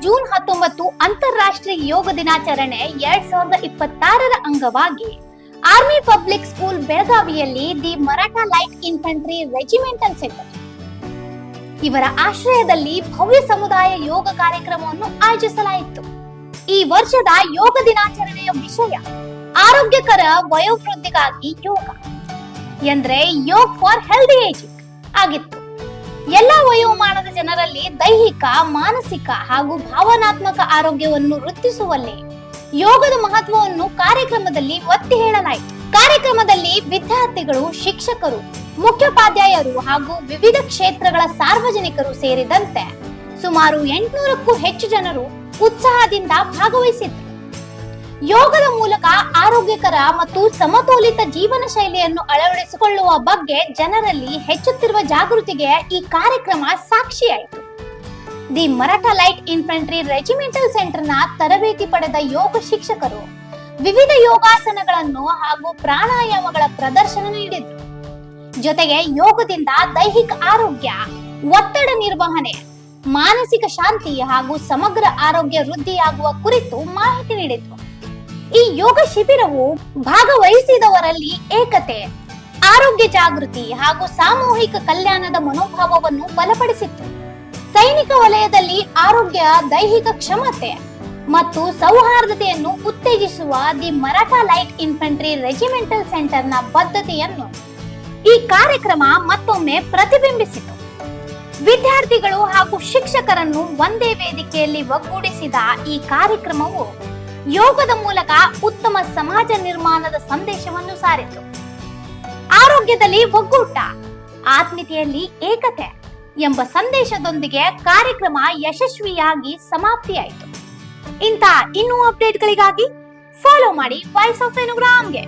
June 19 ಅಂತಾರಾಷ್ಟ್ರೀಯ ಯೋಗ ದಿನಾಚರಣೆ 2026ರ ಅಂಗವಾಗಿ ಆರ್ಮಿ ಪಬ್ಲಿಕ್ ಸ್ಕೂಲ್ ಬೆಳಗಾವಿಯಲ್ಲಿ the Maratha light infantry regimental centre ಇವರ ಆಶ್ರಯದಲ್ಲಿ ಭವ್ಯ ಸಮುದಾಯ ಯೋಗ ಕಾರ್ಯಕ್ರಮವನ್ನು ಆಯೋಜಿಸಲಾಯಿತು. ಈ ವರ್ಷದ ಯೋಗ ದಿನಾಚರಣೆಯ ವಿಷಯ ಆರೋಗ್ಯಕರ ವಯೋವೃದ್ಧಿಗಾಗಿ ಯೋಗ ಎಂದ್ರೆ ಯೋಗ್ ಫಾರ್ ಹೆಲ್ದಿ ಏಜಿಂಗ್ ಆಗಿತ್ತು. ಎಲ್ಲಾ ವಯೋಮಾನದ ಜನರಲ್ಲಿ ದೈಹಿಕ, ಮಾನಸಿಕ ಹಾಗೂ ಭಾವನಾತ್ಮಕ ಆರೋಗ್ಯವನ್ನು ವೃದ್ಧಿಸುವಲ್ಲಿ ಯೋಗದ ಮಹತ್ವವನ್ನು ಕಾರ್ಯಕ್ರಮದಲ್ಲಿ ಒತ್ತಿ ಹೇಳಲಾಯಿತು. ಕಾರ್ಯಕ್ರಮದಲ್ಲಿ ವಿದ್ಯಾರ್ಥಿಗಳು, ಶಿಕ್ಷಕರು, ಮುಖ್ಯೋಪಾಧ್ಯಾಯರು ಹಾಗೂ ವಿವಿಧ ಕ್ಷೇತ್ರಗಳ ಸಾರ್ವಜನಿಕರು ಸೇರಿದಂತೆ ಸುಮಾರು 800ಕ್ಕೂ ಹೆಚ್ಚು ಜನರು ಉತ್ಸಾಹದಿಂದ ಭಾಗವಹಿಸಿದ್ರು. ಯೋಗದ ಮೂಲಕ ಆರೋಗ್ಯಕರ ಮತ್ತು ಸಮತೋಲಿತ ಜೀವನ ಶೈಲಿಯನ್ನು ಅಳವಡಿಸಿಕೊಳ್ಳುವ ಬಗ್ಗೆ ಜನರಲ್ಲಿ ಹೆಚ್ಚುತ್ತಿರುವ ಜಾಗೃತಿಗೆ ಈ ಕಾರ್ಯಕ್ರಮ ಸಾಕ್ಷಿಯಾಯಿತು. The Maratha light infantry regimental ಸೆಂಟರ್ನ ತರಬೇತಿ ಪಡೆದ ಯೋಗ ಶಿಕ್ಷಕರು ವಿವಿಧ ಯೋಗಾಸನಗಳನ್ನು ಹಾಗೂ ಪ್ರಾಣಾಯಾಮಗಳ ಪ್ರದರ್ಶನ ನೀಡಿದ್ರು. ಜೊತೆಗೆ ಯೋಗದಿಂದ ದೈಹಿಕ ಆರೋಗ್ಯ, ಒತ್ತಡ ನಿರ್ವಹಣೆ, ಮಾನಸಿಕ ಶಾಂತಿ ಹಾಗೂ ಸಮಗ್ರ ಆರೋಗ್ಯ ವೃದ್ಧಿಯಾಗುವ ಕುರಿತು ಮಾಹಿತಿ ನೀಡಿದ್ರು. ಈ ಯೋಗ ಶಿಬಿರವು ಭಾಗವಹಿಸಿದವರಲ್ಲಿ ಏಕತೆ, ಆರೋಗ್ಯ ಜಾಗೃತಿ ಹಾಗೂ ಸಾಮೂಹಿಕ ಕಲ್ಯಾಣದ ಮನೋಭಾವವನ್ನು ಬಲಪಡಿಸಿತ್ತು. ಸೈನಿಕ ವಲಯದಲ್ಲಿ ಆರೋಗ್ಯ, ದೈಹಿಕ ಕ್ಷಮತೆ ಮತ್ತು ಸೌಹಾರ್ದತೆಯನ್ನು ಉತ್ತೇಜಿಸುವ the Maratha light infantry regimental ಸೆಂಟರ್ನ ಬದ್ಧತೆಯನ್ನು ಈ ಕಾರ್ಯಕ್ರಮ ಮತ್ತೊಮ್ಮೆ ಪ್ರತಿಬಿಂಬಿಸಿತು. ವಿದ್ಯಾರ್ಥಿಗಳು ಹಾಗೂ ಶಿಕ್ಷಕರನ್ನು ಒಂದೇ ವೇದಿಕೆಯಲ್ಲಿ ಒಗ್ಗೂಡಿಸಿದ ಈ ಕಾರ್ಯಕ್ರಮವು ಯೋಗದ ಮೂಲಕ ಉತ್ತಮ ಸಮಾಜ ನಿರ್ಮಾಣದ ಸಂದೇಶವನ್ನು ಸಾರಿತು. ಆರೋಗ್ಯದಲ್ಲಿ ಒಗ್ಗೂಟ, ಆತ್ಮೀಯತೆಯಲ್ಲಿ ಏಕತೆ ಎಂಬ ಸಂದೇಶದೊಂದಿಗೆ ಕಾರ್ಯಕ್ರಮ ಯಶಸ್ವಿಯಾಗಿ ಸಮಾಪ್ತಿಯಾಯಿತು. ಇಂಥ ಇನ್ನೂ ಅಪ್ಡೇಟ್ಗಳಿಗಾಗಿ ಫಾಲೋ ಮಾಡಿ ವಾಯ್ಸ್ ಆಫ್ ವೇಣುಗ್ರಾಮ್ಗೆ.